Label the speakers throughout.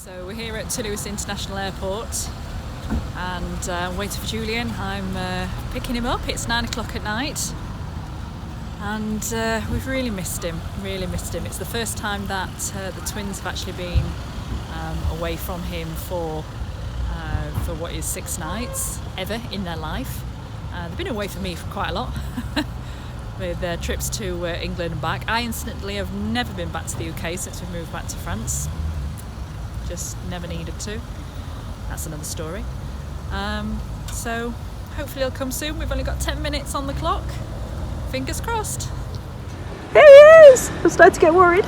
Speaker 1: So we're here at Toulouse International Airport and waiting for Julian. I'm picking him up. It's 9 o'clock at night and we've really missed him, It's the first time that the twins have actually been away from him for what is 6 nights ever in their life. They've been away from me for quite a lot with their trips to England and back. I incidentally have never been back to the UK since we moved back to France. Just never needed to. That's another story. So hopefully he'll come soon. We've only got 10 minutes on the clock. Fingers crossed. Here he is! I'm starting to get worried.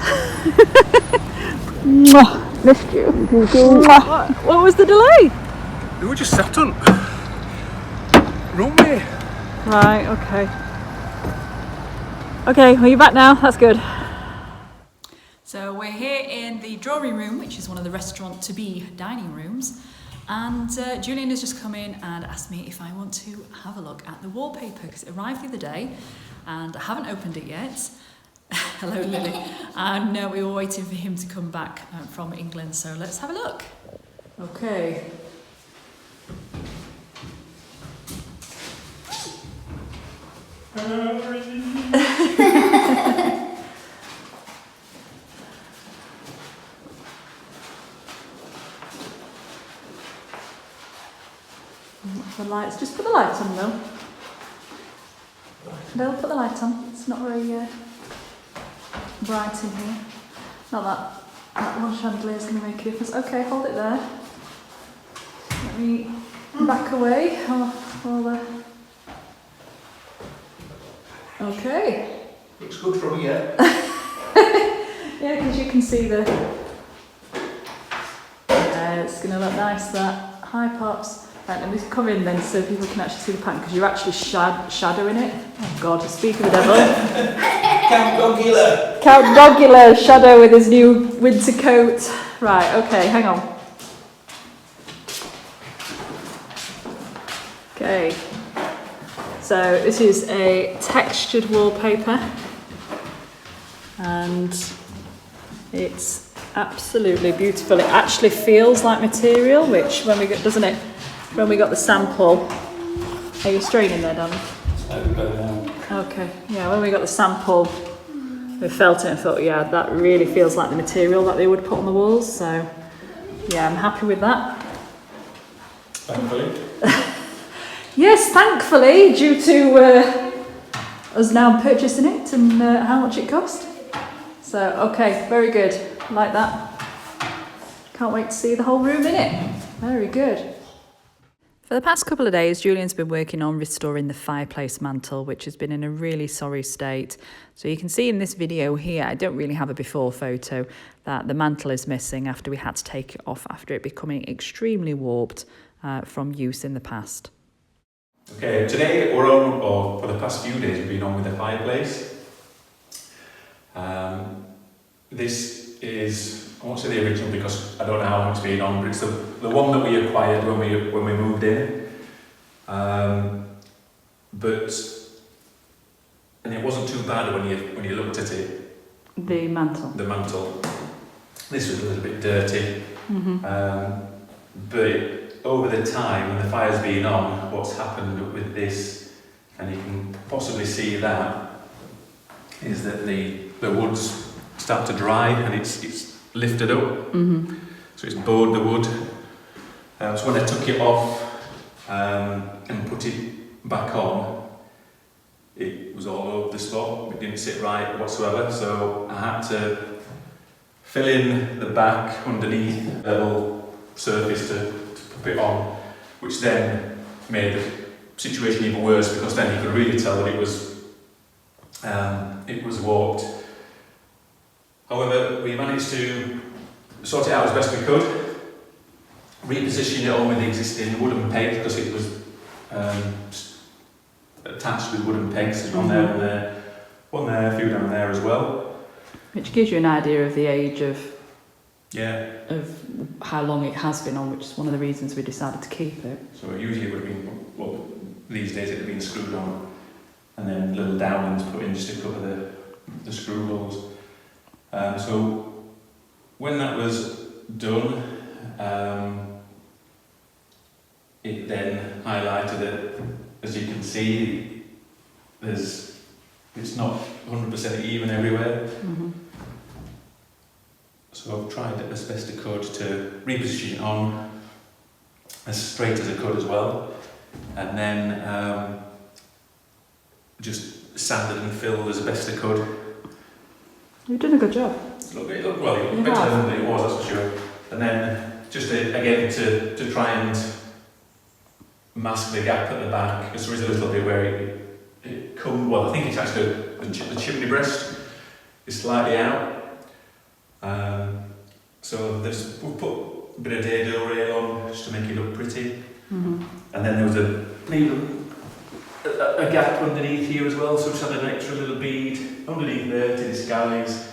Speaker 1: Missed you. What was the delay?
Speaker 2: We were just sat on runway.
Speaker 1: Right, okay. Okay, well you're back now, that's good. So we're here in the drawing room, which is one of the restaurant-to-be dining rooms, and Julian has just come in and asked me if I want to have a look at the wallpaper because it arrived the other day and I haven't opened it yet. Hello Lily. And we were waiting for him to come back from England, so let's have a look. Okay. The lights, just put the lights on though. No, put the light on. It's not very bright in here. Not that one chandelier is going to make a difference. Okay, hold it there. Let me back away. Okay.
Speaker 2: Looks good from here.
Speaker 1: Yeah, because you can see the. It's going to look nice. That high pops. Right, let me come in then so people can actually see the pattern because you're actually shadowing it. Oh God, speak of the devil. Count Dogula shadow with his new winter coat. Right, okay, hang on. Okay, so this is a textured wallpaper and it's absolutely beautiful. It actually feels like material, which when we get, doesn't it? When we got the sample, are you straining there, Dan? Okay, yeah, when we got the sample, we felt it and thought, yeah, that really feels like the material that they would put on the walls, so yeah, I'm happy with that.
Speaker 2: Thankfully.
Speaker 1: Yes, thankfully, due to us now purchasing it and how much it cost. So, okay, very good, like that. Can't wait to see the whole room in it. Very good. For the past couple of days, Julian's been working on restoring the fireplace mantle, which has been in a really sorry state. So you can see in this video here, I don't really have a before photo, that the mantle is missing after we had to take it off after it becoming extremely warped from use in the past.
Speaker 2: Okay, today we're on, or for the past few days, we've been on with the fireplace. This is, I won't say the original because I don't know how long it's been on, but it's the one that we acquired when we moved in. And it wasn't too bad when you looked at it.
Speaker 1: The mantle.
Speaker 2: The mantle. This was a little bit dirty.
Speaker 1: Mm-hmm.
Speaker 2: But over the time, when the fire's been on, what's happened with this, and you can possibly see that, is that the wood's start to dry and it's lifted up.
Speaker 1: Mm-hmm.
Speaker 2: So it's bowed the wood. So when I took it off and put it back on, it was all over the spot. It didn't sit right whatsoever. So I had to fill in the back underneath the level surface to put it on, which then made the situation even worse because then you could really tell that it was warped. However, we managed to sort it out as best we could, reposition it on with the existing wooden pegs because it was attached with wooden pegs. There's one there, a few down there as well.
Speaker 1: Which gives you an idea of the age of how long it has been on, which is one of the reasons we decided to keep it.
Speaker 2: So usually it would have been, well, these days it would have been screwed on and then little downings put in just to cover the screw holes. So when that was done, it then highlighted it. As you can see, it's not 100% even everywhere. So I've tried as best I could to reposition it on as straight as I could as well, and then just sanded and filled as best I could.
Speaker 1: You've done a good job.
Speaker 2: It looked better than it was, that's for sure. And then just again to try and mask the gap at the back, because there is a little bit where it comes. Well, I think it's actually the chimney breast is slightly out. So we've put a bit of dado rail on just to make it look pretty. And then there was a gap underneath here as well, so just had an extra little bead underneath there to disguise.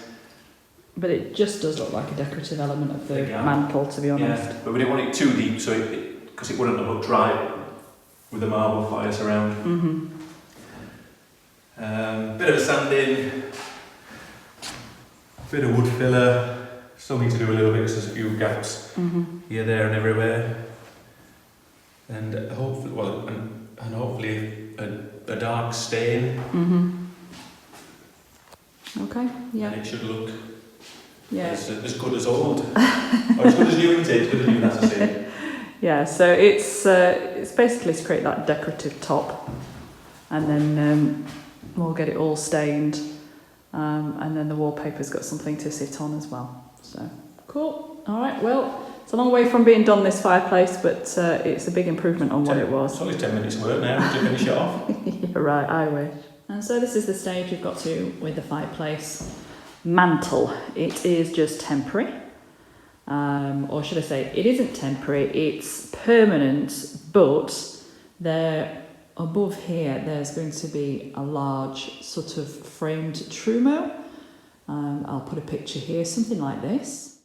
Speaker 1: But it just does look like a decorative element of the mantle, to be honest.
Speaker 2: Yeah, but we didn't want it too deep, so because it wouldn't have looked right with the marble fires around. Bit of a sanding, bit of wood filler. Still need to do a little bit, because there's a few gaps here, there, and everywhere. And hopefully, a dark stain.
Speaker 1: Okay. Yeah.
Speaker 2: And it should look as good as old, or as good as new. As good as new, that's the same.
Speaker 1: Yeah. So it's basically to create that decorative top, and then we'll get it all stained, and then the wallpaper's got something to sit on as well. So cool. All right. Well, it's a long way from being done, this fireplace, but it's a big improvement on what it was.
Speaker 2: It's only 10 minutes work now to finish it off.
Speaker 1: Yeah, right. I wish. And so this is the stage we've got to with the fireplace mantle. It is just temporary, or should I say, it isn't temporary. It's permanent, but there above here, there's going to be a large sort of framed trumeau. I'll put a picture here, something like this.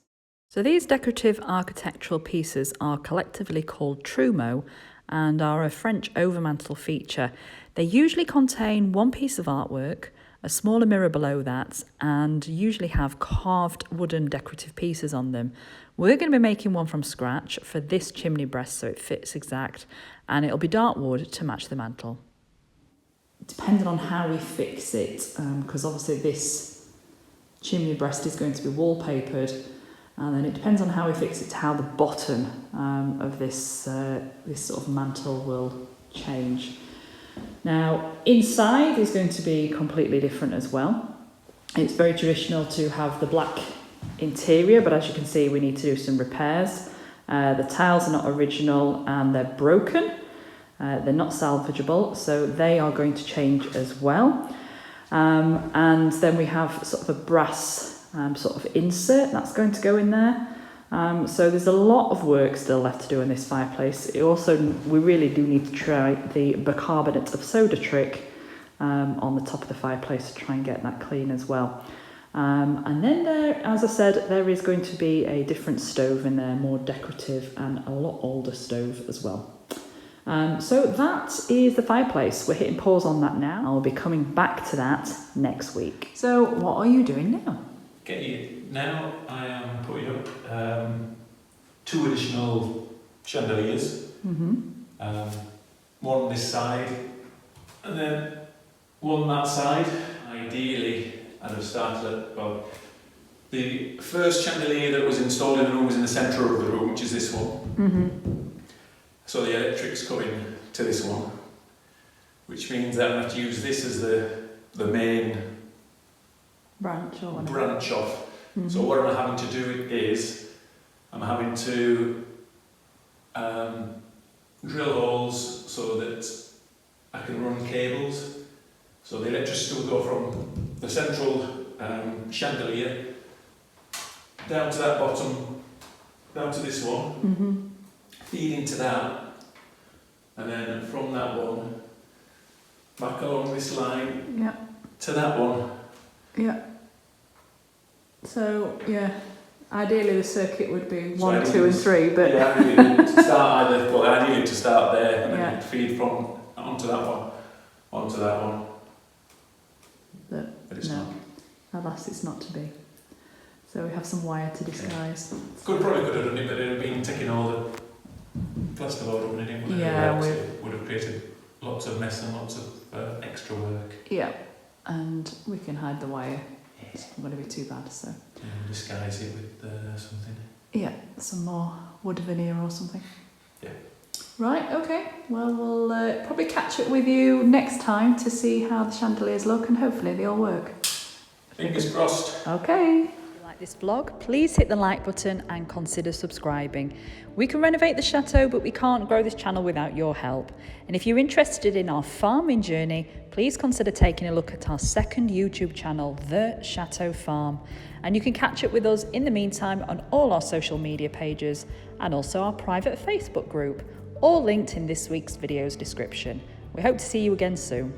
Speaker 1: So these decorative architectural pieces are collectively called trumeaux and are a French overmantel feature. They usually contain one piece of artwork, a smaller mirror below that, and usually have carved wooden decorative pieces on them. We're going to be making one from scratch for this chimney breast so it fits exact, and it'll be dark wood to match the mantle. Depending on how we fix it, because obviously this chimney breast is going to be wallpapered, and then it depends on how we fix it to how the bottom of this sort of mantle will change. Now inside is going to be completely different as well. It's very traditional to have the black interior, but as you can see we need to do some repairs. The tiles are not original and they're broken. They're not salvageable, so they are going to change as well. And then we have sort of a brass sort of insert that's going to go in there. So there's a lot of work still left to do in this fireplace. We really do need to try the bicarbonate of soda trick on the top of the fireplace to try and get that clean as well. And then there, as I said, there is going to be a different stove in there, more decorative and a lot older stove as well. So that is the fireplace. We're hitting pause on that now. I'll be coming back to that next week. So what are you doing now?
Speaker 2: Okay, now I am putting up 2 additional chandeliers. One this side and then one that side. Ideally, I'd have started the first chandelier that was installed in the room was in the centre of the room, which is this one. So the electric's coming to this one, which means that I'm going to have to use this as the main
Speaker 1: branch
Speaker 2: off. So what I'm having to do is I'm having to drill holes so that I can run cables. So the electricity will go from the central chandelier down to that bottom, down to this one, feed into that, and then from that one back along this line to that one.
Speaker 1: Yeah. So ideally the circuit would be 1, 2 and 3, but
Speaker 2: ideally to start ideally to start there and then feed from onto that one. But it's not.
Speaker 1: Alas, it's not to be. So we have some wire to disguise.
Speaker 2: Probably could have done it, but it would have been to of mess and lots of extra work.
Speaker 1: Yeah, and we can hide the wire. It's not going to be too bad, so.
Speaker 2: Disguise it with something.
Speaker 1: Yeah, some more wood veneer or something.
Speaker 2: Yeah.
Speaker 1: Right, okay. Well, we'll probably catch up with you next time to see how the chandeliers look, and hopefully they all work.
Speaker 2: Fingers crossed.
Speaker 1: Okay. If you like this vlog, please hit the like button and consider subscribing. We can renovate the chateau, but we can't grow this channel without your help. And if you're interested in our farming journey, please consider taking a look at our second YouTube channel, The Chateau Farm. And you can catch up with us in the meantime on all our social media pages and also our private Facebook group, all linked in this week's video's description. We hope to see you again soon.